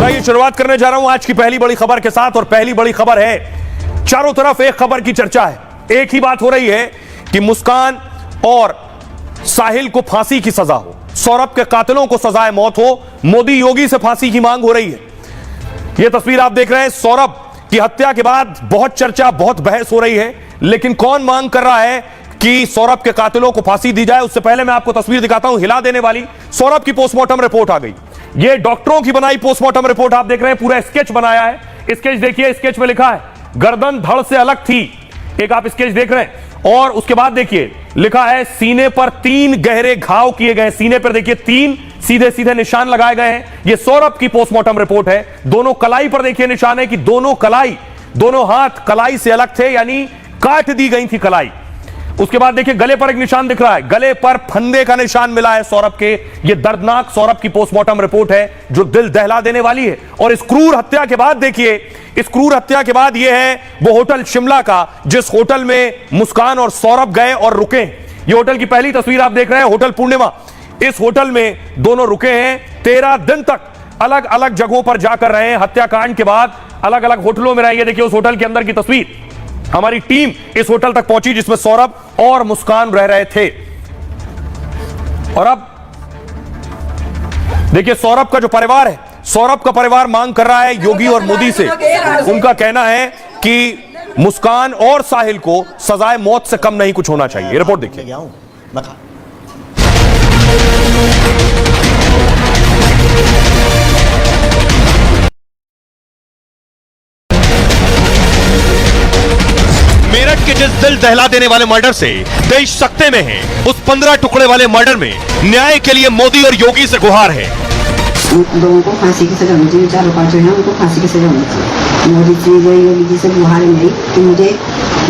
आइए शुरुआत करने जा रहा हूं आज की पहली बड़ी खबर के साथ। और पहली बड़ी खबर है, चारों तरफ एक खबर की चर्चा है। एक ही बात हो रही है कि मुस्कान और साहिल को फांसी की सजा हो, सौरभ के कातिलों को सजाए मौत हो। मोदी योगी से फांसी की मांग हो रही है। यह तस्वीर आप देख रहे हैं, सौरभ की हत्या के बाद बहुत चर्चा, बहुत बहस हो रही है। लेकिन कौन मांग कर रहा है कि सौरभ के कातिलों को फांसी दी जाए, उससे पहले मैं आपको तस्वीर दिखाता हूं हिला देने वाली। सौरभ की पोस्टमार्टम रिपोर्ट आ गई। ये डॉक्टरों की बनाई पोस्टमार्टम रिपोर्ट आप देख रहे हैं, पूरा स्केच बनाया है। स्केच देखिए, स्केच में लिखा है गर्दन धड़ से अलग थी, एक आप स्केच देख रहे हैं। और उसके बाद देखिए लिखा है सीने पर 3 गहरे घाव किए गए। सीने पर देखिए 3 सीधे सीधे निशान लगाए गए हैं। यह सौरभ की पोस्टमार्टम रिपोर्ट है। दोनों कलाई पर देखिए निशान है कि दोनों हाथ कलाई से अलग थे, यानी काट दी गई थी कलाई। उसके बाद देखिए गले पर एक निशान दिख रहा है, गले पर फंदे का निशान मिला है सौरभ के। यह दर्दनाक सौरभ की पोस्टमार्टम रिपोर्ट है जो दिल दहला देने वाली है। और इस क्रूर हत्या के बाद देखिए, इस क्रूर हत्या के बाद यह है वो होटल शिमला का जिस होटल में मुस्कान और सौरभ गए और रुके। यह होटल की पहली तस्वीर आप देख रहे हैं, होटल पूर्णिमा। इस होटल में दोनों रुके हैं। 13 दिन तक अलग अलग जगहों पर जाकर रहे हैं। हत्याकांड के बाद अलग अलग होटलों में रहे। देखिए उस होटल के अंदर की तस्वीर। हमारी टीम इस होटल तक पहुंची जिसमें सौरभ और मुस्कान रह रहे थे। और अब देखिए सौरभ का जो परिवार है, सौरभ का परिवार मांग कर रहा है योगी और मोदी से। उनका कहना है कि मुस्कान और साहिल को सजाए मौत से कम नहीं कुछ होना चाहिए। रिपोर्ट देखिए। मेरठ के जिस दिल दहला देने वाले मर्डर से देश सकते में है, उस 15 टुकड़े वाले मर्डर में न्याय के लिए मोदी और योगी से गुहार है। लोगों को फांसी की सजा होनी चाहिए, चारों पांच जो है उनको फांसी की सजा होनी चाहिए। मोदी जी योगी जी से गुहार है मेरी कि मुझे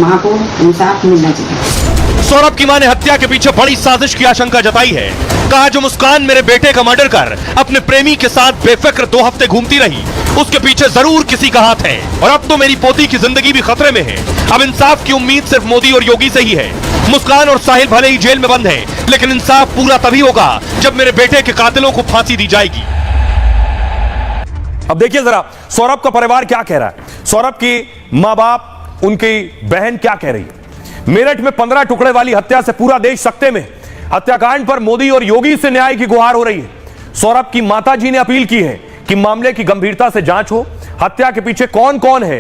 मां को इंसाफ मिलना चाहिए। सौरभ की मां ने हत्या के पीछे बड़ी साजिश की आशंका जताई है। कहा जो मुस्कान मेरे बेटे का मर्डर कर अपने प्रेमी के साथ बेफिक्र 2 हफ्ते घूमती रही, उसके पीछे जरूर किसी का हाथ है। और अब तो मेरी पोती की जिंदगी भी खतरे में है। अब इंसाफ की उम्मीद सिर्फ मोदी और योगी से ही है। मुस्कान और साहिल भले ही जेल में बंद हैं, लेकिन इंसाफ पूरा तभी होगा जब मेरे बेटे के कातिलों को फांसी दी जाएगी। अब देखिए जरा सौरभ का परिवार क्या कह रहा है, सौरभ की मां बाप, उनकी बहन क्या कह रही है। मेरठ में 15 टुकड़े वाली हत्या से पूरा देश सकते में। हत्याकांड पर मोदी और योगी से न्याय की गुहार हो रही है। सौरभ की माताजी ने अपील की है कि मामले की गंभीरता से जांच हो, हत्या के पीछे कौन कौन है,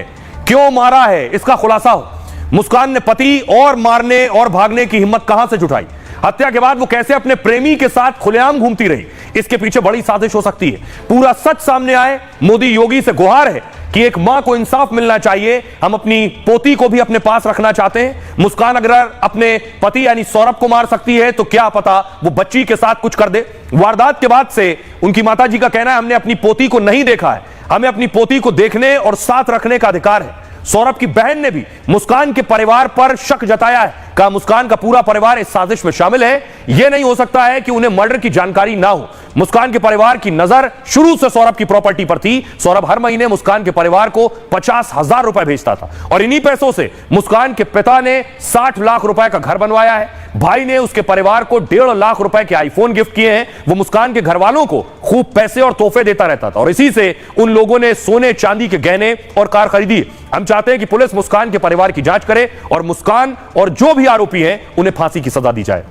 क्यों मारा है, इसका खुलासा हो। मुस्कान ने पति और मारने और भागने की हिम्मत कहां से जुटाई, हत्या के बाद वो कैसे अपने प्रेमी के साथ खुलेआम घूमती रही, इसके पीछे बड़ी साजिश हो सकती है। पूरा सच सामने आए। मोदी योगी से गुहार है कि एक मां को इंसाफ मिलना चाहिए। हम अपनी पोती को भी अपने पास रखना चाहते हैं। मुस्कान अगर अपने पति यानी सौरभ को मार सकती है तो क्या पता वो बच्ची के साथ कुछ कर दे। वारदात के बाद से उनकी माताजी का कहना है हमने अपनी पोती को नहीं देखा है, हमें अपनी पोती को देखने और साथ रखने का अधिकार है। सौरभ की बहन ने भी मुस्कान के परिवार पर शक जताया है। कहा मुस्कान का पूरा परिवार इस साजिश में शामिल है। यह नहीं हो सकता है कि उन्हें मर्डर की जानकारी ना हो। मुस्कान के परिवार की नजर शुरू से सौरभ की प्रॉपर्टी पर थी। सौरभ हर महीने मुस्कान के परिवार को 50,000 रुपए भेजता था और इन्हीं पैसों से मुस्कान के पिता ने 60 लाख रुपए का घर बनवाया है। भाई ने उसके परिवार को 1.5 लाख रुपए के आईफोन गिफ्ट किए हैं। वो मुस्कान के घर वालों को खूब पैसे और तोहफे देता रहता था और इसी से उन लोगों ने सोने चांदी के गहने और कार खरीदी। हम चाहते हैं कि पुलिस मुस्कान के परिवार की जांच करे और मुस्कान और जो भी आरोपी हैं उन्हें फांसी की सजा दी जाए।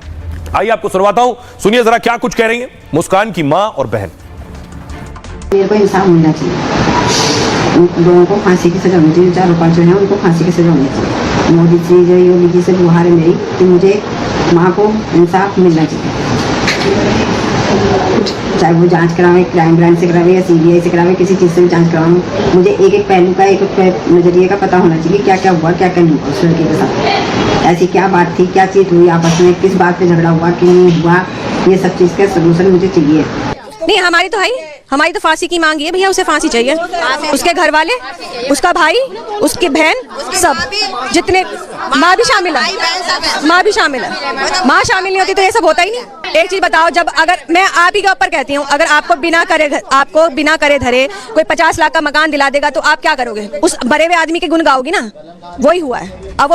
आइए आपको सुनवाता हूं, सुनिए जरा क्या कुछ कह रही हैं मुस्कान की मां और बहन। मेरे को इंसाफ मिलना चाहिए, लोगों को फांसी की सजा होनी चाहिए, चारों पांच जो है उनको फांसी की सजा होनी चाहिए। मोदी जी जो योगी जी से गुहार है मेरी कि मुझे मां को इंसाफ मिलना चाहिए। चाहे वो जांच करावे, क्राइम ब्रांच से करावे या CBI से करावे, किसी चीज़ से भी जांच करावे। मुझे एक एक पहलू का, एक एक नजरिए का पता होना चाहिए क्या क्या हुआ, क्या क्या नहीं हुआ उस लड़के के साथ। ऐसी क्या बात थी, क्या चीज हुई आपस में, किस बात पे झगड़ा हुआ, क्यों नहीं हुआ, ये सब चीज़ का सोल्यूशन मुझे चाहिए। नहीं हमारी तो फांसी की मांग है भैया, उसे फांसी चाहिए। उसके घर वाले, उसका भाई, उसकी बहन, सब जितने, माँ भी शामिल है। माँ शामिल नहीं होती तो ये सब होता ही नहीं। एक चीज बताओ, जब अगर मैं आप ही के ऊपर कहती हूँ, अगर आपको बिना करे धरे कोई 50 लाख का मकान दिला देगा तो आप क्या करोगे? उस मरे हुए आदमी के गुण गाओगी ना, वही हुआ है। अब